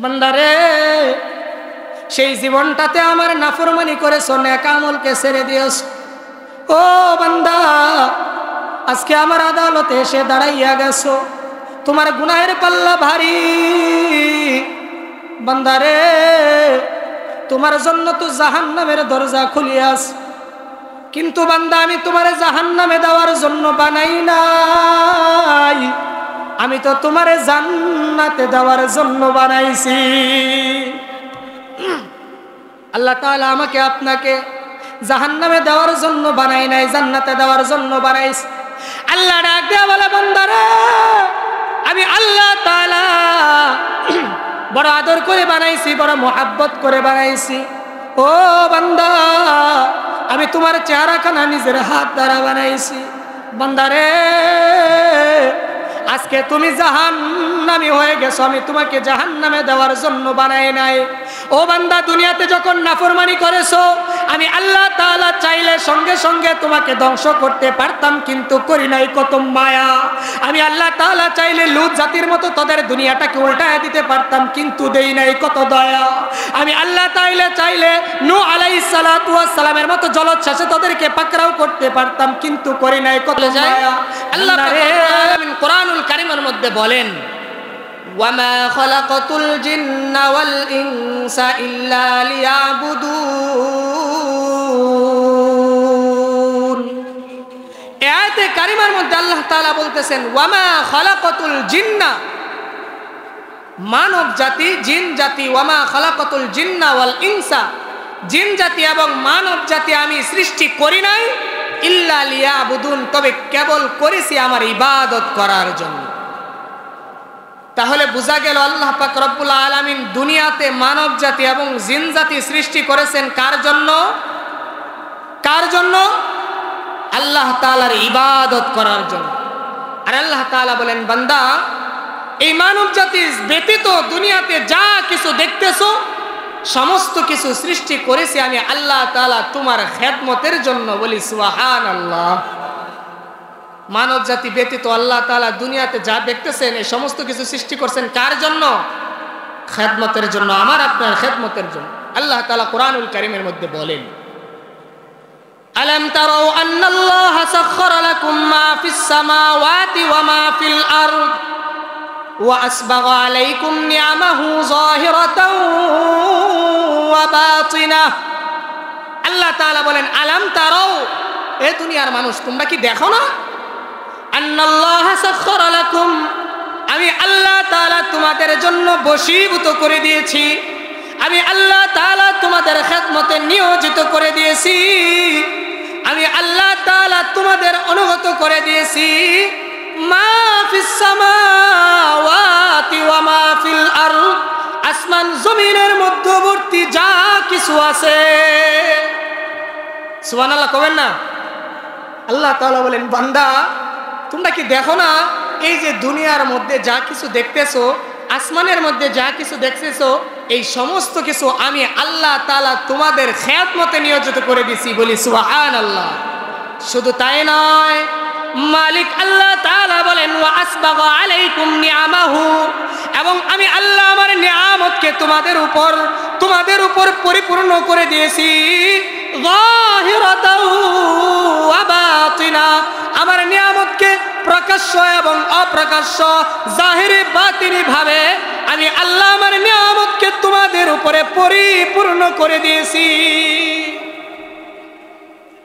বান্দারে, সেই জীবনটাতে আমার নাফরমানি করেছো, নেক আমলকে ছেড়ে দিয়েছো। ও বান্দা, আজকে আমার আদালতে এসে দাঁড়াইয়া গেছো, তোমার গুনাহের পাল্লা ভারী। বান্দারে, তোমার জন্য তো জাহান্নামের দরজা খুলিয়াস, কিন্তু বান্দা আমি তোমারে জাহান্নামে দেওয়ার জন্য বানাই নাই, আমি তো তোমারে জান্নাতে দেওয়ার জন্য বানাইছি। আল্লাহ তাআলা আমাকে আপনাকে জাহান্নামে দেওয়ার জন্য বানাই নাই, জান্নাতে দেওয়ার জন্য বানাইছি। আল্লাহ ডাক দেয়া বলে, বান্দারে, আমি আল্লাহ তাআলা বড় আদর করে বানাইছি, বড় মোহাব্বত করে বানাইছি। ও বান্দা, আমি তোমার চেহারাখানা নিজের হাত দ্বারা বানাইছি। বান্দারে, আজকে তুমি জাহান্নামী হয়ে গেছো, আমি তোমাকে জাহান্নামে দেওয়ার জন্য বানাই নাই। ও বান্দা, দুনিয়াতে যখন নাফরমানি করেছো, আমি আল্লাহ তাআলা চাইলে সঙ্গে সঙ্গে তোমাকে ধ্বংস করতে পারতাম, কিন্তু করি নাই। কত মায়া! আমি আল্লাহ তাআলা চাইলে লূত জাতির মতো তাদের দুনিয়াটাকে উল্টায় দিতে পারতাম, কিন্তু দেই নাই। কত দয়া! আমি আল্লাহ তাআলা চাইলে নূহ আলাইহিস সালাতু ওয়াস সালামের মতো জলোচ্ছ্বাসে তাদেরকে পাকড়াও করতে পারতাম, কিন্তু করি নাই। কত মায়া! আল্লাহ কোরআনুল কারীমের মধ্যে বলেন, ওয়ামা খালাকাতুল জিন্না ওয়াল ইনসা ইল্লা লিয়াবুদুন। এই আয়াতে কারিমার মধ্যে আল্লাহ তাআলা বলতেছেন, ওয়ামা খালাকাতুল জিন্না, মানব জাতি, জিন জাতি, ওয়ামা খালাকাতুল জিন্না ওয়াল ইনসা, জিন জাতি এবং মানব জাতি আমি সৃষ্টি করি নাই, ইল্লা লিয়াবুদুন, তবে কেবল করেছি আমার ইবাদত করার জন্য। তাহলে বোঝা গেল আল্লাহ পাক রব্বুল আলামিন দুনিয়াতে মানব জাতি এবং জিন জাতি সৃষ্টি করেছেন কার জন্য? কার জন্য? আল্লাহ তাআলার ইবাদত করার জন্য। আর আল্লাহ তাআলা বলেন, বান্দা, এই মানব জাতি ব্যতীত দুনিয়াতে যা কিছু দেখতেছো, সমস্ত কিছু সৃষ্টি করেছি আমি আল্লাহ তাআলা তোমার খেদমতের জন্য। বলি সুবহানাল্লাহ। মানব জাতি ব্যতীত আল্লাহ তাআলা দুনিয়াতে যা দেখতেছেন, এই সমস্ত কিছু সৃষ্টি করছেন কার জন্য? খেদমতের জন্য, আমার আপনার খেদমতের জন্য। আল্লাহ তাআলা কোরআনুল কারীমের মধ্যে বলেন, আলাম তারাউ আন্নাল্লাহা সাখখারা লাকুম মা ফিস সামাওয়াতি ওয়া মা ফিল আরদ ওয়া আসবাগা আলাইকুম নি'আমাহু যাহিরাতাও ওয়া বাতিনাহ। আল্লাহ তাআলা বলেন, আলাম তারাউ, এ দুনিয়ার মানুষ, তোমরা কি দেখো না? আন্নাল্লাহা সাখখারা লাকুম, আমি আল্লাহ তাআলা তোমাদের জন্য বশীভূত করে দিয়েছি, আমি আল্লাহ তাআলা তোমাদের খেদমতে নিয়োজিত করে দিয়েছি, আমি আল্লাহ তাআলা তোমাদের অনুগত করে দিয়েছি। মা ফিস সামাওয়াতি ওয়া মা ফিল আরদ, আসমান জমিনের মধ্যবর্তী যা কিছু আছে। সুবহানাল্লাহ কবেন না? আল্লাহ তাআলা বলেন, বান্দা, তোমরা কি দেখো না এই যে দুনিয়ার মধ্যে যা কিছু দেখতেছো, আসমানের মধ্যে যা কিছু দেখতেছো, এই সমস্ত কিছু আমি আল্লাহ তাআলা তোমাদের খেদমতে নিয়োজিত করে দিয়েছি। বলি সুবহানাল্লাহ। শুধু তাই নয়, মালিক আল্লাহ তাআলা বলেন, ওয়া আসবাগা আলাইকুম নি'আমাহু, এবং আমি আল্লাহ আমার নিয়ামতকে তোমাদের উপর পরিপূর্ণ করে দিয়েছি। যাহিরাতাও ওয়া বাতিনা, আমার নিয়ামতকে প্রকাশ্য এবং অপ্রকাশ্য, জাহিরি বাতিনি ভাবে আমি আল্লাহ আমার নিয়ামতকে তোমাদের উপরে পরিপূর্ণ করে দিয়েছি।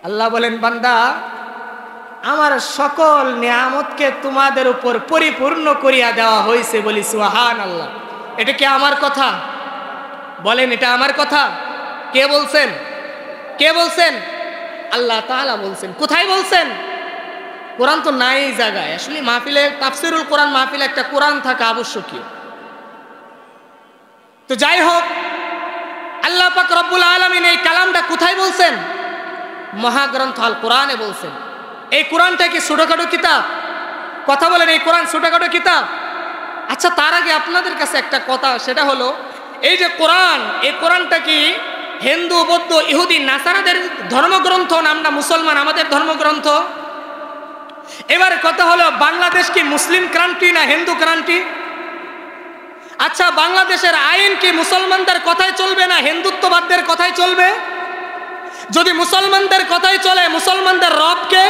আল্লাহ বলেন, বান্দা, আমার সকল নিয়ামতকে তোমাদের উপর পরিপূর্ণ করিয়া দেওয়া হয়েছে। বলি সুবহানাল্লাহ। এটা কি আমার কথা? বলেন, এটা আমার কথা? কে বলছেন? কে বলছেন? আল্লাহ তাআলা বলছেন। কোথায় বলছেন? কোরআন তো নাই এই জায়গায়। আসলে মাহফিলে, তাফসিরুল কোরআন মাহফিলে একটা কোরআন থাকা আবশ্যকীয়। তো যাই হোক, আল্লাহ পাক রব্বুল আলামিন এই কালামটা কোথায় বলছেন? মহাগ্রন্থ আল কোরআনে বলছেন। এই কোরআনটা কি ছোটখাটো কিতাব? কথা বলেন, এই কোরআন ছোটখাটো কিতাব? আচ্ছা, তার আগে আপনাদের কাছে একটা কথা, সেটা হলো, এই যে কোরআন, এই কোরআনটা কি হিন্দু, বৌদ্ধ, ইহুদি, নাসারাদের ধর্মগ্রন্থ না আমরা মুসলমান আমাদের ধর্মগ্রন্থ? এবারে কথা হলো, বাংলাদেশ কি মুসলিম ক্রান্তি না হিন্দু ক্রান্তি? আচ্ছা, বাংলাদেশের আইন কি মুসলমানদের কথাই চলবে না হিন্দুত্ববাদদের কথাই চলবে? যদি মুসলমানদের কথাই চলে, মুসলমানদের রবকে,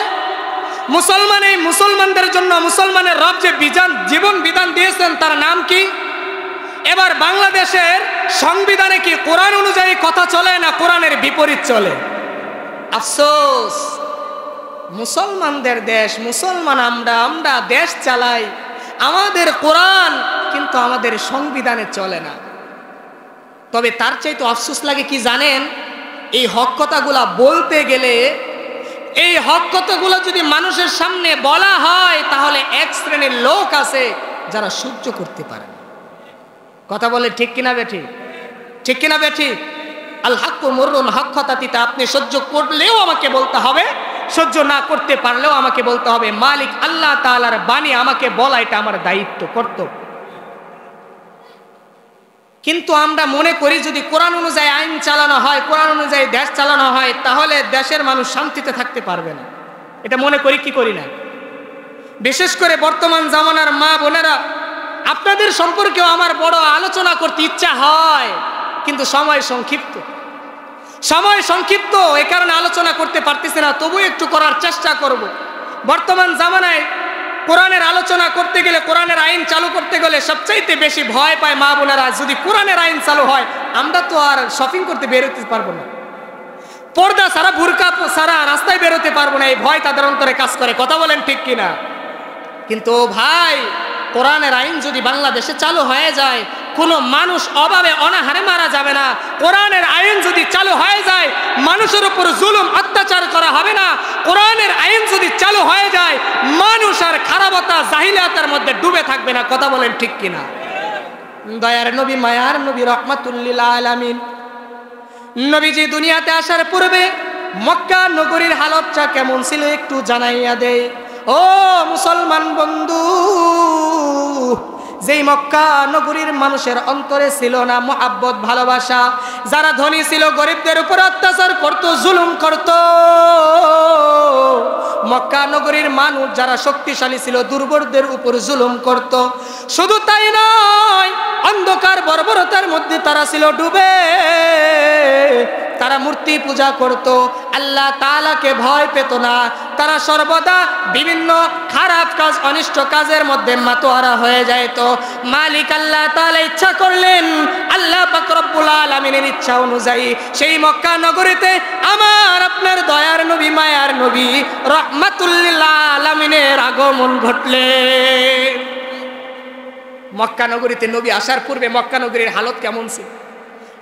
মুসলমানদের জন্য মুসলমানের রব যে জীবন বিধান দিয়েছেন তার নাম কি? এবার বাংলাদেশের সংবিধানে কি কোরআন অনুযায়ী কথা চলে না কোরআনের বিপরীত চলে? আফসোস, মুসলমানদের দেশ, মুসলমান আমরা দেশ চালাই, আমাদের কোরআন কিন্তু আমাদের সংবিধানে চলে না। তবে তার চাইতে আফসোস লাগে কি জানেন? এই হক কথাগুলা বলতে গেলে, এই হক কথাগুলো যদি মানুষের সামনে বলা হয় তাহলে এক শ্রেণীর লোক আছে যারা সহ্য করতে পারে না। কথা বলে ঠিক কিনা বেঠি? ঠিক কিনা বেঠি? আল হাক্কু মুররুন, হক কথাটিতে আপনি সহ্য করলেও আমাকে বলতে হবে, সহ্য না করতে পারলেও আমাকে বলতে হবে। মালিক আল্লাহ তাআলার বাণী আমাকে বলা এটা আমার দায়িত্ব, কর্তব্য। কিন্তু আমরা মনে করি যদি কোরআন অনুযায়ী আইন চালানো হয়, কোরআন অনুযায়ী দেশ চালানো হয়, তাহলে দেশের মানুষ শান্তিতে থাকতে পারবে না। এটা মনে করি কি করি না? বিশেষ করে বর্তমান জামানার মা বোনেরা, আপনাদের সম্পর্কেও আমার বড় আলোচনা করতে ইচ্ছা হয়, কিন্তু সময় সংক্ষিপ্ত, এ কারণে আলোচনা করতে পারতেছি না। তবু একটু করার চেষ্টা করব। বর্তমান জামানায় কোরআনের আলোচনা করতে গেলে, কোরআনের আইন চালু করতে গেলে সবচাইতে বেশি ভয় পায় মা বোনেরা। যদি কোরআনের আইন চালু হয়, আমরা তো আর শপিং করতে বেরোতে পারবো না, পর্দা সারা, বুরকা সারা রাস্তায় বেরোতে পারবো না, এই ভয় তাদের অন্তরে কাজ করে। কথা বলেন ঠিক কিনা? কিন্তু ভাই, কোরআনের আইন যদি বাংলাদেশে চালু হয়ে যায়, কোনো মানুষ অভাবে অনাহারে মারা যাবে না। কোরআনের আইন যদি চালু হয়ে যায়, মানুষের উপর জুলুম অত্যাচার করা হবে না। কোরআনের আইন যদি চালু হয়ে যায়, মানুষ আর খারাপতা জাহিলিয়াতের মধ্যে ডুবে থাকবে না। কথা বলেন ঠিক কিনা? দয়ার নবী, মায়ার নবী, রহমাতুল লিল আলামিন নবীজি দুনিয়াতে আসার পূর্বে মক্কা নগরীর হালতটা কেমন ছিল একটু জানাইয়া দেয়। ও মুসলমান বন্ধু, যেই মক্কা নগরীর মানুষের অন্তরে ছিল না মুহাব্বত, ভালোবাসা, যারা ধনী ছিল গরিবদের উপর অত্যাচার করত, জুলুম করত। মক্কা নগরীর মানুষ যারা শক্তিশালী ছিল দুর্বলদের উপর জুলুম করত। শুধু তাই নয়, অন্ধকার বর্বরতার মধ্যে তারা ছিল ডুবে। তারা মূর্তি পূজা করত, আল্লাহ তাআলাকে ভয় পেত না। তারা সর্বদা বিভিন্ন খারাপ কাজ, অনিষ্ট কাজের মধ্যে মাতোয়ারা হয়ে যাইত। মালিক আল্লাহ তাআলা ইচ্ছা করলেন, আল্লাহ পাক রব্বুল আলামিনের ইচ্ছা অনুযায়ী সেই মক্কা নগরীতে আমার আপনার দয়ার নবী, মায়ার নবী, রহমাতুল লিল আলামিনের আগমন ঘটলেন। মক্কা নগরীতে নবী আসার পূর্বে মক্কা নগরীর হালত কেমন ছিল?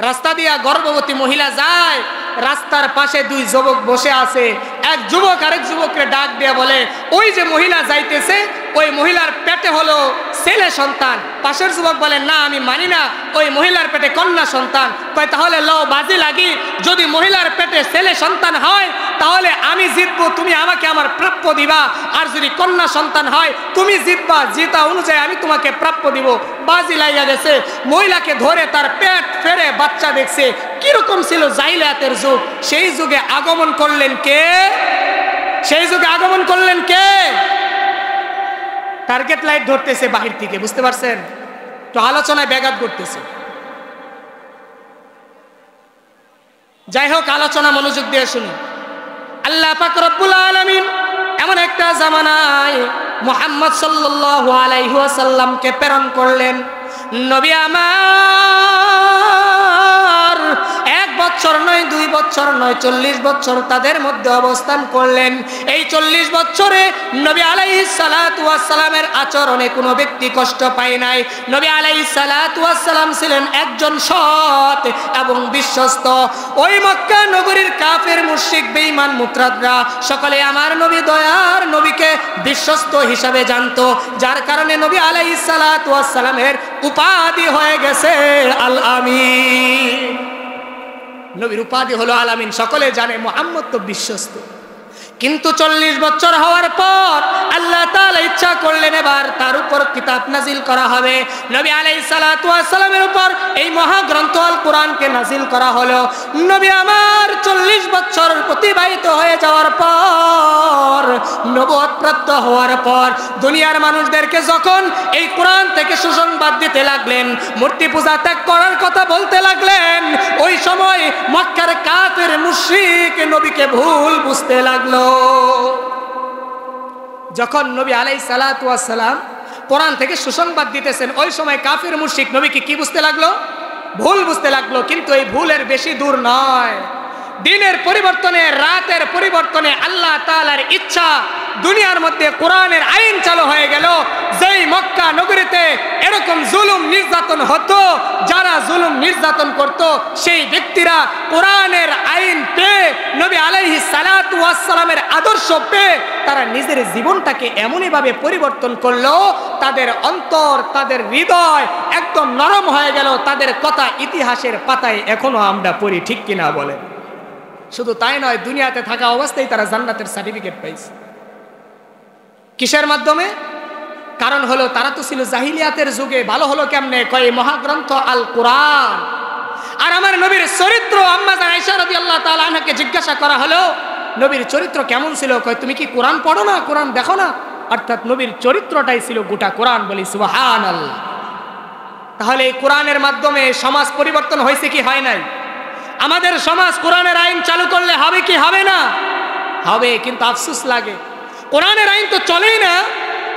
রাস্তা দিয়া গর্ভবতী মহিলা যায়, রাস্তার পাশে দুই যুবক বসে আছে। এক যুবক আরেক যুবককে ডাক দিয়ে বলে, ওই যে মহিলা যাইতেছে, ওই মহিলার পেটে হলো ছেলে সন্তান। পাশের যুবক বলে, না আমি মানি না, ওই মহিলার পেটে কন্যা সন্তান। কয় তাহলে লও বাজি লাগি, যদি মহিলার পেটে ছেলে সন্তান হয় তাহলে আমি জিতবো, তুমি আমাকে আমার প্রাপ্য দিবা। আর যদি কন্যা সন্তান হয় তুমি জিতবা, জিতা অনুযায়ী আমি তোমাকে প্রাপ্য দিব। বাজি লাইয়া গেছে, মহিলাকে ধরে তার পেট ফেরে বাচ্চা দেখছে। কিরকম ছিল জাহিলিয়াতের যুগ, সেই যুগে আগমন করলেন কে? সেই যুগে আগমন করলেন কে? টার্গেট লাইট ধরতেছে বাহির থেকে, বুঝতে পারছেন? তো আলোচনায় ব্যাঘাত করতেছে। যাই হোক, আলোচনা মনোযোগ দিয়ে শুনি। আল্লাহ পাক রব্বুল আলামিন এমন একটা জামানায় মুহাম্মদ সাল্লাল্লাহু আলাইহি ওয়াসাল্লামকে প্রেরণ করলেন। নবী আমার 1 বছর নয়, 2 বছর নয়, 40 বছর তাদের মধ্যে অবস্থান করলেন। এই 40 বছরে নবী আলাইহিস সালাতু ওয়াস সালামের আচরণে কোনো ব্যক্তি কষ্ট পায় নাই। নবী আলাইহিস সালাতু ওয়াস সালাম ছিলেন একজন সৎ এবং বিশ্বস্ত। ওই মক্কা নগরীর কাফের, মুশরিক, বেঈমান, মুতরাদরা সকলে আমার নবী দয়ার নবীকে বিশ্বস্ত হিসাবে জানতো, যার কারণে নবী আলাইহিস সালাতু ওয়াস সালামের উপাধি হয়ে গেছে আল আমিন। নবীর উপাধি হলো আল আমিন। সকলে জানে মুহাম্মদ তো বিশ্বস্ত, কিন্তু 40 বছর হওয়ার পর আল্লাহ তাআলা ইচ্ছা করলেন এবার তার উপর কিতাব নাজিল করা হবে। নবী আলাইহিস সালাতু ওয়াস সালামের উপর এই মহাগ্রন্থ আল কোরআনকে নাজিল করা হলো। নবী আমার 40 বছর অতিবাহিত হয়ে যাওয়ার পর, নবুয়ত প্রাপ্ত হওয়ার পর দুনিয়ার মানুষদেরকে যখন এই কোরআন থেকে সুসংবাদ দিতে লাগলেন, মূর্তি পূজা ত্যাগ করার কথা বলতে লাগলেন, ওই সময় মক্কার কাফের মুশরিক নবীকে ভুল বুঝতে লাগলো। যখন নবী আলাইহিস সালাতু ওয়াস সালাম কোরআন থেকে সুসংবাদ দিতেছেন, ওই সময় কাফের মুশরিক নবীকে কি বুঝতে লাগলো? ভুল বুঝতে লাগলো। কিন্তু এই ভুলের বেশি দূর নয়। দিনের পরিবর্তনে, রাতের পরিবর্তনে আল্লাহ তাআলার ইচ্ছা দুনিয়ার মধ্যে কোরআনের আইন চালু হয়ে গেল। যেই মক্কা নগরীতে এরকম জুলুম নির্যাতন হতো, যারা জুলুম নির্যাতন করত, সেই ব্যক্তিরা কোরআনের আইন পেয়ে, নবী আলাইহিস সালাতু ওয়াস সালামের আদর্শ পেয়ে তারা নিজের জীবনটাকে এমনইভাবে পরিবর্তন করলো, তাদের অন্তর, তাদের হৃদয় একদম নরম হয়ে গেল। তাদের কথা ইতিহাসের পাতায় এখনো আমরা পড়ি, ঠিক কিনা বলেন? শুধু তাই নয়, দুনিয়াতে থাকা অবস্থায় তারা জান্নাতের সার্টিফিকেট পাইছে। কিসের মাধ্যমে? কারণ হলো তারা তো ছিল জাহিলিয়াতের যুগে। ভালো হলো কেমনে? কয় মহাগ্রন্থ আল কোরআন। আর আমার নবীর চরিত্র, আম্মা জান আয়েশা রাদিয়াল্লাহু তাআলা আনহাকে জিজ্ঞাসা করা হলো নবীর চরিত্র কেমন ছিল? কয় তুমি কি কোরআন পড়ো না, কোরআন দেখো না? অর্থাৎ নবীর চরিত্রটাই ছিল গোটা কোরআন। বলি সুবহানাল্লাহ। তাহলে এই কোরআনের মাধ্যমে সমাজ পরিবর্তন হয়েছে কি হয় নাই? আমাদের সমাজ কোরআনের আইন চালু করলে হবে কি হবে না? হবে। কিন্তু আফসোস লাগে, কোরআনের আইন তো চলেই না।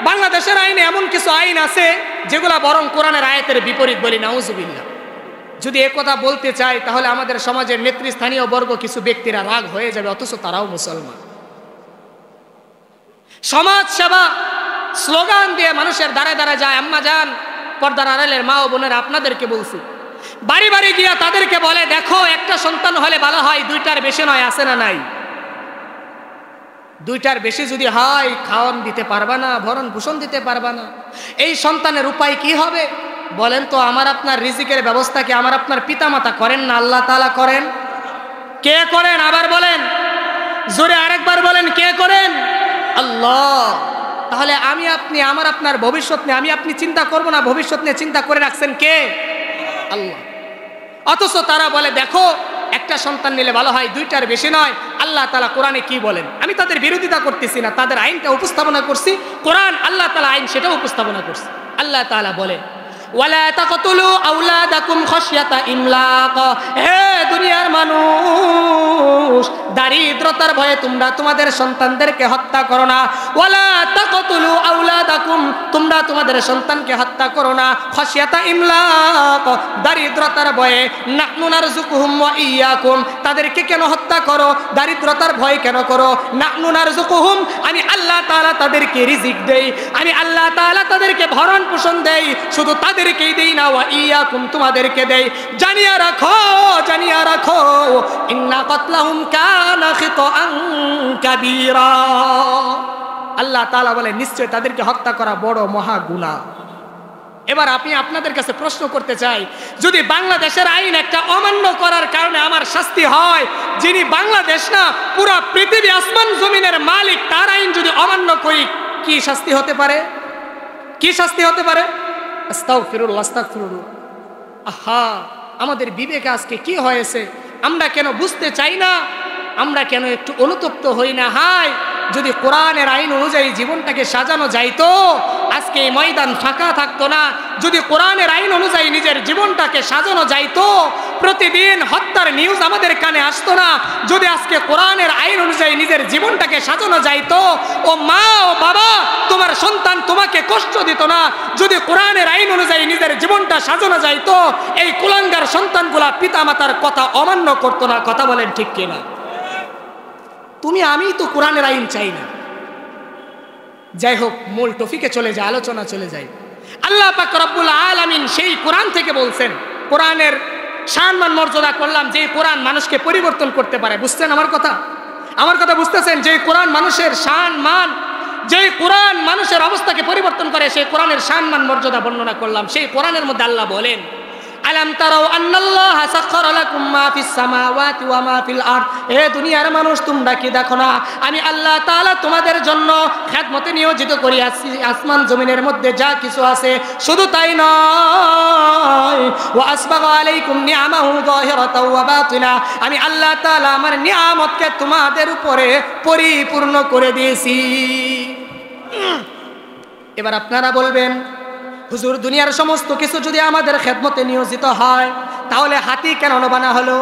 বাংলাদেশের আইনে এমন কিছু আইন আছে যেগুলা বরং কোরআনের আয়াতের বিপরীত। বলি নাউজুবিল্লাহ। যদি এ কথা বলতে চাই তাহলে আমাদের সমাজের নেতৃস্থানীয় বর্গ কিছু ব্যক্তিরা রাগ হয়ে যাবে, অথচ তারাও মুসলমান। সমাজ সেবা স্লোগান দিয়ে মানুষের দ্বারে দ্বারে যায়। আম্মা জান, পর্দার আড়ালের মা ও বোনেরা, আপনাদেরকে বলছি, বাড়ি বাড়ি গিয়া তাদেরকে বলে, দেখো একটা সন্তান হলে ভালো হয়, 2টার বেশি নয়। আছে না নাই? 2টার বেশি যদি হয়, খাওয়ান দিতে পারবা না, ভরণ পোষণ দিতে পারবা না। এই সন্তানের উপায় কি হবে বলেন তো? আমার আপনার রিজিকের ব্যবস্থা কি আমার আপনার পিতামাতা করেন না? আল্লাহ তাআলা করেন। কে করেন? আবার বলেন, জোরে আরেকবার বলেন, কে করেন? আল্লাহ। তাহলে আমি আপনি, আমার আপনার ভবিষ্যৎ নিয়ে আমি আপনি চিন্তা করব না? ভবিষ্যৎ নিয়ে চিন্তা করে রাখছেন কে? আল্লাহ। অথচ তারা বলে, দেখো একটা সন্তান নিলে ভালো হয়, 2টার বেশি নয়। আল্লাহ তাআলা কোরআনে কি বলেন? আমি তাদের বিরোধিতা করতেছি না, তাদের আইনটা উপস্থাপনা করছি। কোরআন আল্লাহ তাআলা আইন সেটাও উপস্থাপনা করছে। আল্লাহ তাআলা বলে, ওয়ালা তাকতুলু আওলাদাকুম খাশিয়াতা ইমলাক। হে দুনিয়ার মানুষ, দারিদ্রতার ভয়ে তোমরা তোমাদের সন্তানদেরকে হত্যা করো না। ওয়ালা তাকতুলু আওলাদাকুম, তোমরা তোমাদের সন্তানকে হত্যা করো না। খাশিয়াতা ইমলাক, দারিদ্রতার ভয়ে। নাহনু নারযুকুহুম ওয়া ইয়্যাকুম, তাদেরকে কেন হত্যা করো? দারিদ্রতার ভয় কেন করো? নাহনু নারযুকুহুম, আমি আল্লাহ তাআলা তাদেরকে রিজিক দেই, আমি আল্লাহ তাআলা তাদেরকে ভরণ পোষণ দেই। শুধু তাদেরকেই দেই না, ওয়া ইয়্যাকুম, তোমাদেরকে দেই। জানিয়া রাখো, জানিয়া রাখো, ইন্না কাতলাহুম কানা খিতাআন কাবীরা। আল্লাহ তাআলা বলে, নিশ্চয় তাদেরকে হত্যা করা বড় মহা গুনাহ। এবার আমি আপনাদের কাছে প্রশ্ন করতে চাই, যদি বাংলাদেশের আইন একটা অমান্য করার কারণে আমার শাস্তি হয়, যিনি বাংলাদেশ না পুরো পৃথিবী আসমান জমিনের মালিক, তার আইন যদি অমান্য করি, কি শাস্তি হতে পারে? কি শাস্তি হতে পারে? আস্তাগফিরুল্লাহ, আস্তাগফিরুল্লাহ। আহা, আমাদের বিবেকে আজকে কি হয়েছে? আমরা কেন বুঝতে চাই না? আমরা কেন একটু অনুতপ্ত হই না? হায়, যদি কোরআনের আইন অনুযায়ী জীবনটাকে সাজানো যাইতো, আজকে এই ময়দান ফাঁকা থাকতো না। যদি কোরআনের আইন অনুযায়ী নিজের জীবনটাকে সাজানো যাইতো, প্রতিদিন হত্যার নিউজ আমাদের কানে আসতো না। যদি আজকে কোরআনের আইন অনুযায়ী নিজের জীবনটাকে সাজানো যাইতো, ও মা ও বাবা, তোমার সন্তান তোমাকে কষ্ট দিত না। যদি কোরআনের আইন অনুযায়ী নিজের জীবনটা সাজানো যাইতো, এই কুলাঙ্গার সন্তানগুলা পিতামাতার কথা অমান্য করতো না। কথা বলেন ঠিক কিনা? তুমি আমি তো কোরআনের আইন চাই না। যাই হোক, মূল টপিকে চলে যায়, আলোচনা চলে যায়। আল্লাহ পাক রব্বুল আলামিন সেই কোরআন থেকে বলছেন, কোরআনের সম্মান মর্যাদা করলাম, যে কোরআন মানুষকে পরিবর্তন করতে পারে। বুঝছেন আমার কথা? আমার কথা বুঝতেছেন? যে কোরআন মানুষের সম্মান, যে কোরআন মানুষের অবস্থাকে পরিবর্তন করে, সেই কোরআনের সম্মান মর্যাদা বর্ণনা করলাম। সেই কোরআনের মধ্যে আল্লাহ বলেন, আলাম তারাও আন্নাল্লাহা সাখারা লাকুম মা ফিস সামাওয়াতি ওয়া মা ফিল আরদ। হে দুনিয়ার মানুষ, তোমরা কি দেখো না আমি আল্লাহ তাআলা তোমাদের জন্য খেদমতে নিয়োজিত করি আসমান জমিনের মধ্যে যা কিছু আছে। শুধু তাই নয়, ওয়া আসবাগা আলাইকুম নিআমাহু যাহিরাতাও ওয়া বাতিনা, আমি আল্লাহ তাআলা আমার নিয়ামতকে তোমাদের উপরে পরিপূর্ণ করে দিয়েছি। এবার আপনারা বলবেন, হুজুর দুনিয়ার সমস্ত কিছু যদি আমাদের খেদমতে নিয়োজিত হয় তাহলে হাতি কেন বানা হলো?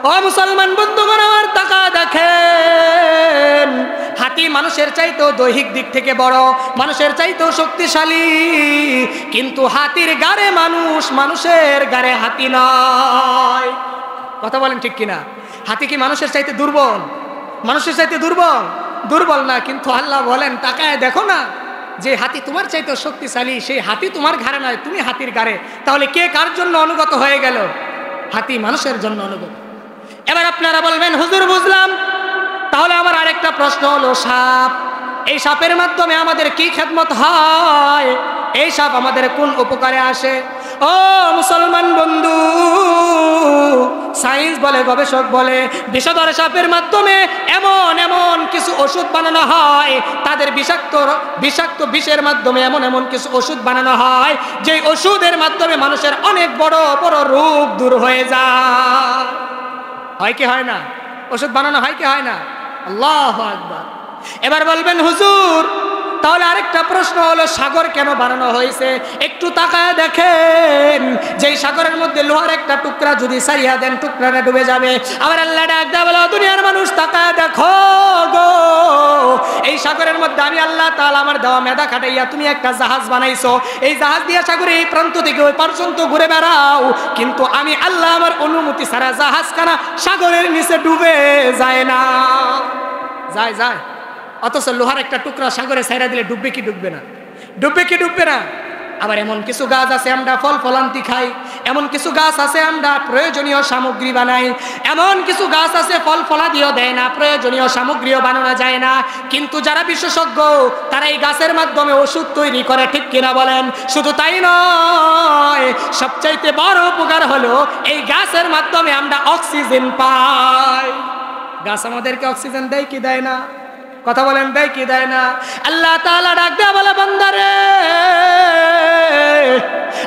ও মুসলমান বন্ধুগণ আমার, তাকায় দেখেন, হাতি মানুষের চাইতেও দৈহিক দিক থেকে বড়, মানুষের চাইতেও শক্তিশালী, কিন্তু হাতির গাড়ে মানুষ, মানুষের গাড়ে হাতি নয়। কথা বলেন ঠিক কিনা? হাতি কি মানুষের চাইতে দুর্বল? মানুষের চাইতে দুর্বল? দুর্বল না, কিন্তু আল্লাহ বলেন তাকায় দেখো না, যে হাতি তোমার চাইতে শক্তিশালী সেই হাতি তোমার ঘাড়ে নয়, তুমি হাতির ঘাড়ে। তাহলে কে কার জন্য অনুগত হয়ে গেল? হাতি মানুষের জন্য অনুগত। এবার আপনারা বলবেন, হুজুর বুঝলাম, তাহলে আমার আরেকটা প্রশ্ন হলো, সাপ, এই সাপের মাধ্যমে আমাদের কি খেদমত হয়? এই সাপ আমাদের কোন উপকারে আসে? ও মুসলমান বন্ধু, সায়েন্স বলে, গবেষক বলে, বিষধর সাপের মাধ্যমে এমন এমন কিছু ওষুধ বানানো হয়, তাদের বিষাক্ত বিষের মাধ্যমে এমন এমন কিছু ওষুধ বানানো হয়, যে ওষুধের মাধ্যমে মানুষের অনেক বড় বড় রোগ দূর হয়ে যায়। হয় কি হয় না? ওষুধ বানানো হয় কি হয় না? আল্লাহু আকবার। এবার বলবেন, হুজুর তাহলে আরেকটা প্রশ্ন হলো, সাগর কেন বানানো হয়েছে? একটু তাকায় দেখেন, যেই সাগরের মধ্যে লোহার একটা টুকরা যদি সারিয়া দেন, টুকরাটা ডুবে যাবে। আবার আল্লাহ ডাক দেয়া বলো, দুনিয়ার মানুষ তাকায় দেখো গো, এই সাগরের মধ্যে আমি আল্লাহ তাআলা আমার দেওয়া মেধা খাটাইয়া তুমি একটা জাহাজ বানাইছো, এই জাহাজ দিয়ে সাগরে এই প্রান্ত থেকে ওই পর্যন্ত ঘুরে বেড়াও, কিন্তু আমি আল্লাহ আমার অনুমতি ছাড়া জাহাজখানা সাগরের নিচে ডুবে যায় না। যায় যায়, অথচ লোহার একটা টুকরা সাগরে ছাইরা দিলে ডুববে কি ডুববে না? ডুববে কি ডুববে না? আবার এমন কিছু গাছ আছে আমরা ফল ফলান্তি খাই, এমন কিছু গাছ আছে আমরা প্রয়োজনীয় সামগ্রী বানাই, এমন কিছু গাছ আছে ফল ফলাদিও দেয় না, প্রয়োজনীয় সামগ্রীও বানানো যায় না, কিন্তু যারা বিশেষজ্ঞ তারা এই গাছের মাধ্যমে ওষুধ তৈরি করে, ঠিক কিনা বলেন? শুধু তাই নয়, সবচাইতে বড় উপকার হলো এই গাছের মাধ্যমে আমরা অক্সিজেন পাই। গাছ আমাদেরকে অক্সিজেন দেয় কি দেয় না? কথা বলেন, দেয় কি দেয় না? আল্লাহ তাআলা ডাক দেয়া বলে, বান্দারে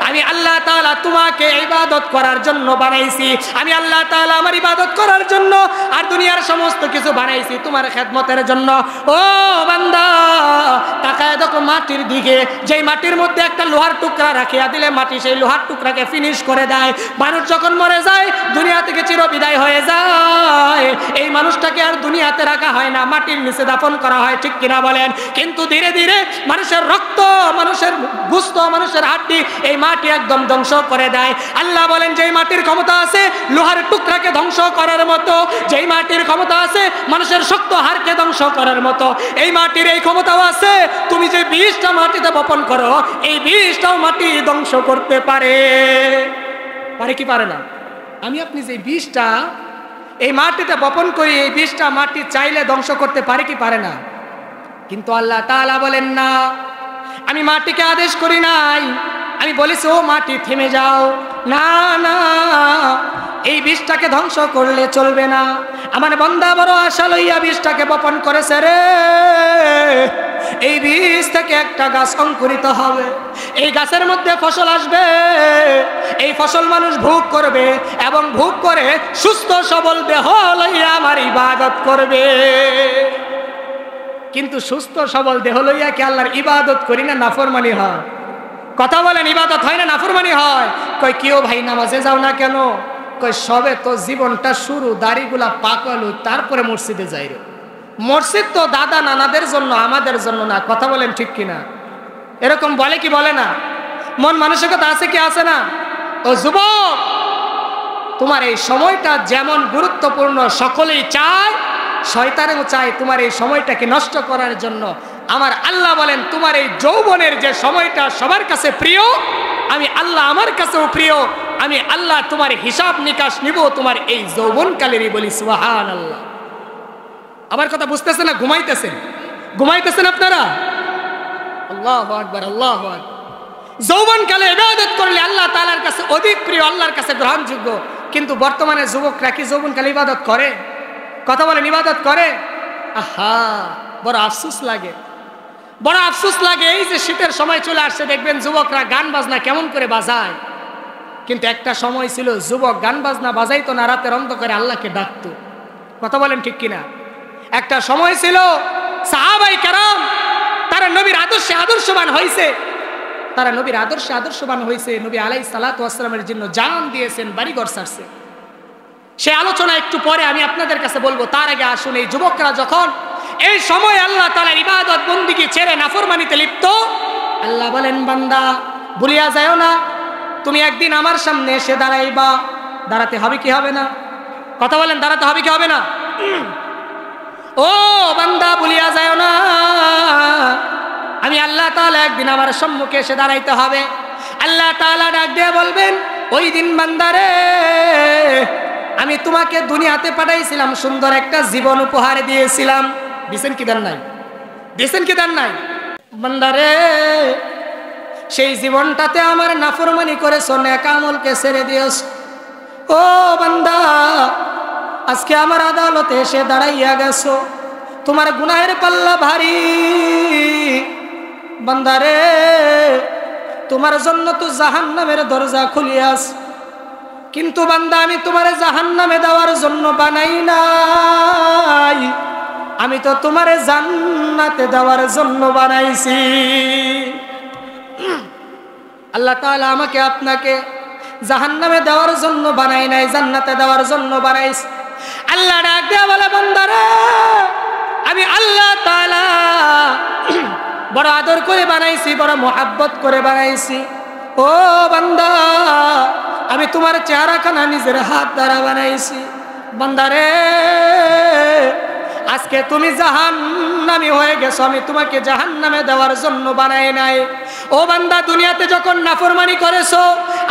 আমি আল্লাহ তাআলা তোমাকে ইবাদত করার জন্য বানাইছি, আমি আল্লাহ তাআলা আমার ইবাদত করার জন্য আর দুনিয়ার সমস্ত কিছু বানাইছি তোমার খেদমতের জন্য। ও বান্দা তাকায় দেখো মাটির দিকে, যেই মাটির মধ্যে একটা লোহার টুকরা রাখিয়া দিলে মাটি সেই লোহার টুকরাকে ফিনিশ করে দেয়। মানুষ যখন মরে যায়, দুনিয়া থেকে চিরবিদায় হয়ে যায়, এই মানুষটাকে আর দুনিয়াতে রাখা হয় না, মাটির নিচে দাফন করা হয়, ঠিক কিনা বলেন? কিন্তু ধীরে ধীরে মানুষের রক্ত, মানুষের গোশত, মানুষের হাড্ডি এই মাটি একদম ধ্বংস করে দেয়। আল্লাহ বলেন, যেই মাটির ক্ষমতা আছে লোহার টুকরাকে ধ্বংস করার মতো, যেই মাটির ক্ষমতা আছে মানুষের শক্ত হাড়কে ধ্বংস করার মতো, এই মাটির এই ক্ষমতাও আছে, তুমি যে বীজটা মাটিতে বপন করো এই বীজটাও মাটি ধ্বংস করতে পারে। পারে কি পারে না? আমি আপনি যে বীজটা এই মাটিতে বপন করি, এই বীজটা মাটি চাইলে ধ্বংস করতে পারে কি পারে না? কিন্তু আল্লাহ তাআলা বলেন, না, আমি মাটিকে আদেশ করি নাই, আমি বলেছি ও মাটি থেমে যাও, না না, এই বীজটাকে ধ্বংস করলে চলবে না। আমার বান্দা বড় আশা লইয়া বীজটাকে বপন করেছে রে, এই বীজ থেকে একটা গাছ অঙ্কুরিত হবে, এই গাছের মধ্যে ফসল আসবে, এই ফসল মানুষ ভোগ করবে এবং ভোগ করে সুস্থ সবল দেহ লইয়া আমার ইবাদত করবে। কিন্তু সুস্থ সবল দেহ লইয়া কি আল্লাহর ইবাদত করি না নাফরমানি হয়? কথা বলেন, ইবাদত হয় না নাফরমানি হয়? কই কেউ ভাই নামাজে যাও না কেন? কই সবে তো জীবনটা শুরু, দাড়িগুলা পাকালো, তারপরে মসজিদে যাই রে। মসজিদ তো দাদা নানাদের জন্য, আমাদের জন্য না। কথা বলেন ঠিক কিনা? এরকম বলে কি বলে না? মন মানসিকতা আছে কি আছে না? ও যুবক, তোমার এই সময়টা যেমন গুরুত্বপূর্ণ সকলেই চায়, শয়তানও চায় তোমার এই সময়টাকে নষ্ট করার জন্য। আমার আল্লাহ বলেন, তোমার এই যৌবনের যে সময়টা সবার কাছে প্রিয়, আমি আল্লাহ আমার কাছেও প্রিয়, আমি আল্লাহ তোমার হিসাব নিকাশ নিব তোমার এই যৌবনকালেরই। বলি সুবহানাল্লাহ। আমার কথা বুঝতেছেন না? ঘুমাইতেছেন আপনারা? আল্লাহু আকবার, আল্লাহু আকবার। যৌবনকালে ইবাদত করলে আল্লাহ তাআলার কাছে অধিক প্রিয়, আল্লাহর কাছে গ্রহণযোগ্য। কিন্তু বর্তমানে যুবকরা কি যৌবনকালে ইবাদত করে? কথা বলেন, ইবাদত করে? আহা, বড় আফসোস লাগে, বড় আফসোস লাগে। এই যে শীতের সময় চলে আসছে, দেখবেন যুবকরা গান বাজনা কেমন করে বাজায়। কিন্তু একটা সময় ছিল যুবক গান বাজনা বাজাইতো না, রাতের অন্ধকারে আল্লাহকে ডাকতো। কথা বলেন ঠিক কিনা? একটা সময় ছিল সাহাবায়ে কেরাম তারা নবীর আদর্শে আদর্শবান হয়েছে, তারা নবীর আদর্শে আদর্শবান হয়েছে। নবী আলাইহিস সালাতু ওয়াস সালামের জন্য জান দিয়েছেন, বাড়িঘর ছাড়ছে। সে আলোচনা একটু পরে আমি আপনাদের কাছে বলবো। তার আগে আসুন, এই যুবকরা যখন এই সময় আল্লাহ তাআলার ইবাদত বন্দেগী ছেড়ে নাফরমানিতে লিপ্ত, আল্লাহ বলেন, বান্দা ভুলিয়া যাও না, তুমি একদিন আমার সামনে এসে দাঁড়াইবা। দাঁড়াতে হবে কি হবে না? কথা বলেন, দাঁড়াতে হবে কি হবে না? ও বান্দা ভুলিয়া যাও না, আমি আল্লাহ তাআলা একদিন আমার সম্মুখে এসে দাঁড়াইতে হবে। আল্লাহ তাআলা ডাক দিয়ে বলবেন, ওই দিন বান্দারে, আমি তোমাকে দুনিয়াতে পাঠাইছিলাম, সুন্দর একটা জীবন উপহার দিয়েছিলাম। দিছেন কি দেন নাই? দিছেন কি দেন নাই? বান্দারে, সেই জীবনটাতে আমার নাফরমানি করেছো, নেক আমলকে ছেড়ে দিয়েছো। ও বান্দা, আজকে আমার আদালতে এসে দাঁড়াইয়া গেছো, তোমার গুনাহের পাল্লা ভারী। বান্দারে, তোমার জন্য তো জাহান্নামের দরজা খুলিয়াস, কিন্তু বান্দা আমি তোমার জাহান্নামে দেওয়ার জন্য বানাই নাই, আমি তো তোমার জান্নাতে দেওয়ার জন্য বানাইছি। আল্লাহ তাআলা আমাকে আপনাকে জাহান্নামে দেওয়ার জন্য বানাই নাই, জান্নাতে দেওয়ার জন্য বানাইছি। আল্লাহ ডাক দিয়া বলে, বান্দারে, আমি আল্লাহ তাআলা বড় আদর করে বানাইছি, বড় মোহাব্বত করে বানাইছি। ও বান্দা, আমি তোমার চেহারাখানা নিজের হাত দ্বারা বানাইছি। বান্দারে, আজকে তুমি জাহান্নামী হয়ে গেছো, আমি তোমাকে জাহান্নামে দেওয়ার জন্য বানাই নাই। ও বান্দা, দুনিয়াতে যখন নাফরমানি করেছো,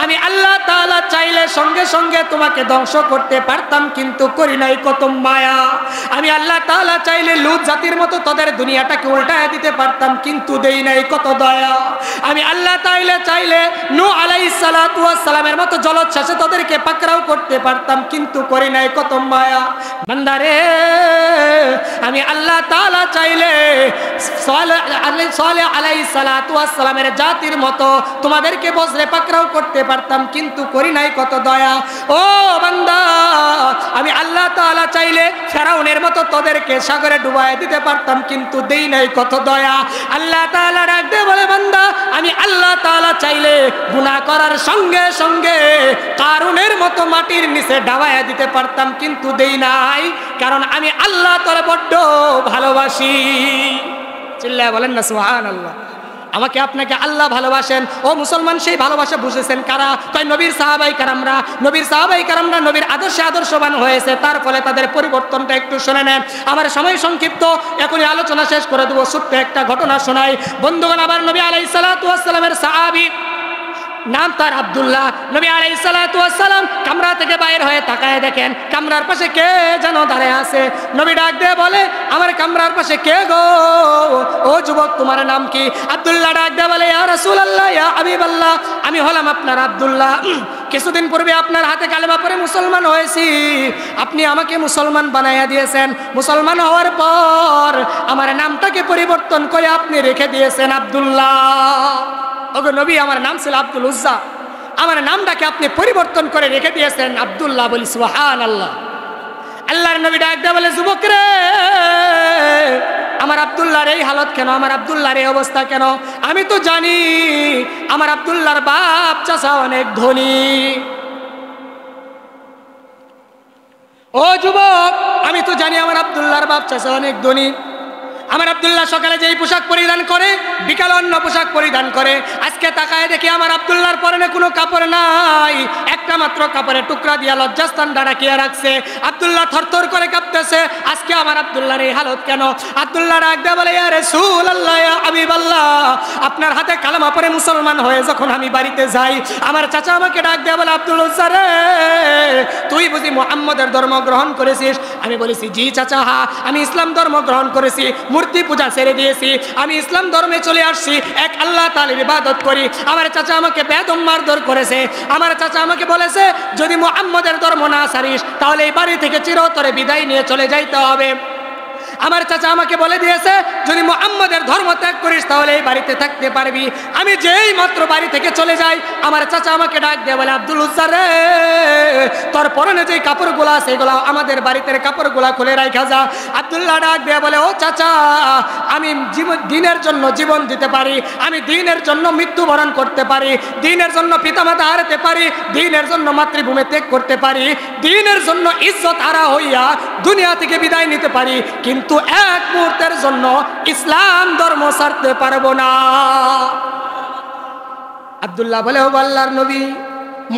আমি আল্লাহ তাআলা চাইলে সঙ্গে সঙ্গে তোমাকে ধ্বংস করতে পারতাম, কিন্তু করি নাই। কত মায়া! আমি আল্লাহ তাআলা চাইলে লূত জাতির মতো তাদের দুনিয়াটাকে উল্টায় দিতে পারতাম, কিন্তু দেই নাই। কত দয়া! আমি আল্লাহ তাআলা চাইলে নূহ আলাইহিস সালাতু ওয়াস সালামের মতো জলোচ্ছ্বাসে তাদেরকে পাকড়াও করতে পারতাম, কিন্তু করি নাই। কত মায়া! বান্দারে, আমি আল্লাহ তাআলা চাইলে সালেহ আলাইহিস সালাতু ওয়াস সালামের জাতির মতো তোমাদেরকে বজ্রে পাকড়াও করতে পারতাম, কিন্তু করি নাই। কত দয়া! ও বান্দা, আমি আল্লাহ তাআলা চাইলে ফেরাউনের মতো তোদেরকে সাগরে ডুবায় দিতে পারতাম, কিন্তু দেই নাই। কত দয়া! আল্লাহ তাআলা ডাক দিয়ে বলে, বান্দা, আমি আল্লাহ তাআলা চাইলে গুনাহ করার সঙ্গে সঙ্গে কারুনের মতো মাটির নিচে ডাবায়া দিতে পারতাম, কিন্তু দেই নাই, কারণ আমি আল্লাহ তাআলা বড্ড ভালোবাসি। চিল্লায় বলেন না সুবহানাল্লাহ। আমাকে আপনাকে আল্লাহ ভালোবাসেন। ও মুসলমান, সেই ভালোবাসা বুঝেছেন কারা? তাই নবীর সাহাবাই কারামরা, নবীর সাহাবাই কারামরা নবীর আদর্শে আদর্শবান হয়েছে, তার ফলে তাদের পরিবর্তনটা একটু শুনে নেন। আমার সময় সংক্ষিপ্ত, এখনই আলোচনা শেষ করে দেবো। ছোট্ট একটা ঘটনা শোনাই বন্ধুগণ। আবার নবী আলাইহিস সালাতু ওয়াস সালামের সাহাবী, নাম তার আব্দুল্লাহ। নবী আলাইহিস সালাতু ওয়াস সালাম কামরা থেকে বাইরে হয়ে তাকায় দেখেন কামরার পাশে কে যেন দাঁড়ায় আছে। নবী ডাক দিয়ে বলে, আমার কামরার পাশে কে গো? ও যুবক, তোমার নাম কি? আব্দুল্লাহ ডাক দিয়ে বলে, ইয়া রাসূলুল্লাহ, ইয়া হাবিবাল্লাহ, আমি হলাম আপনার আব্দুল্লাহ। কিছুদিন পূর্বে আপনার হাতে কালেমা পড়ে মুসলমান হয়েছি, আপনি আমাকে মুসলমান বানাইয়া দিয়েছেন। মুসলমান হওয়ার পর আমার নামটাকে পরিবর্তন করে আপনি রেখে দিয়েছেন আব্দুল্লাহ। ওগো নবী, আমার নাম ছিল আব্দুল উজ্জা, আমার নামটাকে আপনি পরিবর্তন করে রেখে দিয়েছেন আব্দুল্লাহ। বলি সুবহানাল্লাহ। আল্লাহর নবী ডাক দিয়ে বলে, যুবক রে, আমার আব্দুল্লাহর এই হালত কেন? আমার আব্দুল্লাহর এই অবস্থা কেন? আমি তো জানি আমার আব্দুল্লাহর বাপ চাচা অনেক ধনী। ও যুবক, আমি তো জানি আমার আব্দুল্লাহর বাপ চাচা অনেক ধনী। আমার আব্দুল্লাহ সকালে যেই পোশাক পরিধান করে, বিকালে অন্য পোশাক পরিধান করে। আজকে তাকায় দেখি আমার আব্দুল্লাহর পরনে কোনো কাপড় নাই, একটা মাত্র কাপড়ের টুকরা দিয়া লজ্জাস্থানটা ঢাকিয়ে রাখছে। আব্দুল্লাহ থরথর করে কাঁপতেছে। আজকে আমার আব্দুল্লাহর এই হালত কেন? আব্দুল্লাহ ডাক দিয়ে বলে, ইয়া রাসূলুল্লাহ, ইয়া হাবিবাল্লাহ, আপনার হাতে কালেমা পড়ে মুসলমান হয়ে যখন আমি বাড়িতে যাই, আমার চাচা আমাকে ডাক দিয়ে বলে, আব্দুল উজ্জা রে, তুই বুঝি মুহাম্মদের ধর্ম গ্রহণ করেছিস? আমি বলেছি জি চাচা, হ্যাঁ আমি ইসলাম ধর্ম গ্রহণ করেছি, মূর্তি পূজা ছেড়ে দিয়েছি, আমি ইসলাম ধর্মে চলে আসছি, এক আল্লাহ তাআলার ইবাদত করি। আমার চাচা আমাকে বেদম মারধর করেছে, আমার চাচা আমাকে বলেছে যদি মুহাম্মদের ধর্ম না ছাড়িস তাহলে এই বাড়ি থেকে চিরতরে বিদায় নিয়ে চলে যাইতে হবে। আমার চাচা আমাকে বলে দিয়েছে যদি মুহাম্মদের ধর্ম ত্যাগ করিস তাহলে এই বাড়িতে থাকতে পারবি। আমি যেই মাত্র বাড়ি থেকে চলে যাই আমার চাচা আমাকে ডাক দিয়ে বলে, আব্দুল উজ্জার রে, তোর পরনে যে কাপড়গুলা সেগুলো আমাদের বাড়িতে কাপড়গুলা খুলে রাখা যা। আব্দুল্লাহ ডাক দিয়ে বলে, ও চাচা আমি দিনের জন্য জীবন দিতে পারি, আমি দিনের জন্য মৃত্যুবরণ করতে পারি, দিনের জন্য পিতামাতা হারাতে পারি, দিনের জন্য মাতৃভূমি ত্যাগ করতে পারি, দিনের জন্য ইজ্জত হারা হইয়া দুনিয়া থেকে বিদায় নিতে পারি, কিন্তু এক মুহূর্তের জন্য ইসলাম ধর্ম ছাড়তে পারবো না। আব্দুল্লাহ বলে, ও আল্লাহর নবী,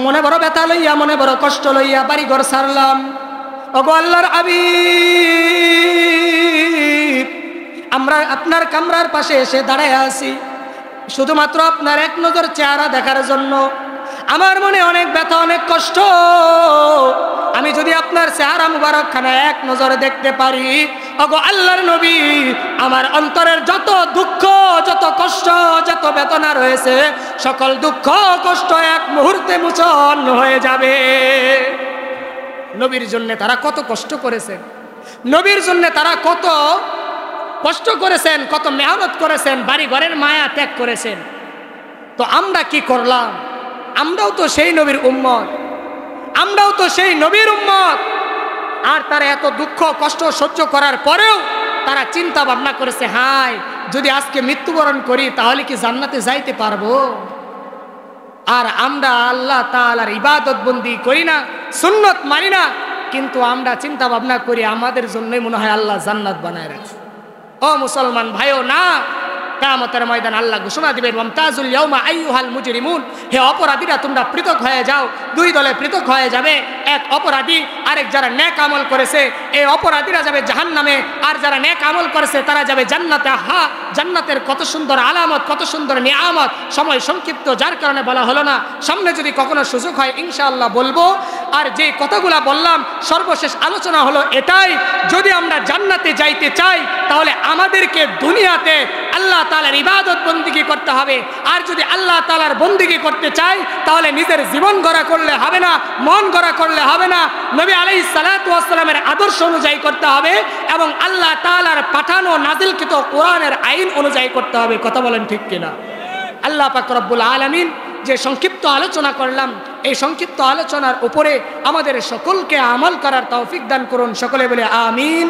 মনে বড় ব্যথা লইয়া মনে বড় কষ্ট লইয়া বাড়ি ঘর ছাড়লাম, ও গো আল্লাহর হাবিব, আমরা আপনার কামরার পাশে এসে দাঁড়ায় আছি শুধুমাত্র আপনার এক নজর চেহারা দেখার জন্য। আমার মনে অনেক ব্যথা অনেক কষ্ট, আমি যদি আপনার চেহারা মুবারক খানা এক নজরে দেখতে পারি, ওগো আল্লাহর নবী, আমার অন্তরের যত দুঃখ যত কষ্ট যত বেদনা রয়েছে সকল দুঃখ কষ্ট এক মুহূর্তে মোচন হয়ে যাবে। নবীর জন্য তারা কত কষ্ট করেছেন, নবীর জন্য তারা কত কষ্ট করেছেন, কত মেহনত করেছেন, বাড়ি ঘরের মায়া ত্যাগ করেছেন। তো আমরা কি করলাম? আমরাও তো সেই নবীর উম্মত, আমরাও তো সেই নবীর উম্মত। আর তারা এত দুঃখ কষ্ট সহ্য করার পরেও তারা চিন্তা ভাবনা করেছে, হায় যদি আজকে মৃত্যুবরণ করি তাহলে কি জান্নাতে যাইতে পারবো? আর আমরা আল্লাহ তাআলার ইবাদত বন্দি করি না, সুন্নত মানি না, কিন্তু আমরা চিন্তা ভাবনা করি আমাদের জন্যই মনে হয় আল্লাহ জান্নাত বানায় রাখছে। ও মুসলমান ভাইও না, কিয়ামতের ময়দান আল্লাহ ঘোষণা দিবেন, ওয়ামতাজুল ইয়াউমা আইয়ুহাল মুজরিমুন, হে অপরাধীরা তোমরা পৃথক হয়ে যাও। দুই দলে পৃথক হয়ে যাবে, এক অপরাধী আরেক যারা নেক আমল করেছে, এই অপরাধীরা যাবে জাহান্নামে, আর যারা নেক আমল করেছে তারা যাবে জান্নাতে। হা, জান্নাতের কত সুন্দর আলামত, কত সুন্দর নিয়ামত। সময় সংক্ষিপ্ত যার কারণে বলা হলো না, সামনে যদি কখনো সুযোগ হয় ইনশাআল্লাহ বলবো। আর যে কথাগুলা বললাম সর্বশেষ আলোচনা হলো এটাই, যদি আমরা জান্নাতে যাইতে চাই তাহলে আমাদেরকে দুনিয়াতে আল্লাহ তাআলার ইবাদত বন্দেগী করতে হবে। আর যদি আল্লাহ তাআলার বন্দেগী করতে চাই তাহলে নিজের জীবন গড়া করলে হবে না, মন গড়া করলে হবে না, নবী আলাইহিস সালাতু ওয়াস সালামের আদর্শ অনুযায়ী করতে হবে এবং আল্লাহ তাআলার পাঠানো নাজিলকৃত কোরআনের আইন অনুযায়ী করতে হবে। কথা বলেন ঠিক কিনা? আল্লাহ পাক রব্বুল আলামিন যে সংক্ষিপ্ত আলোচনা করলাম, এই সংক্ষিপ্ত আলোচনার উপরে আমাদের সকলকে আমল করার তৌফিক দান করুন। সকলে বলে আমিন।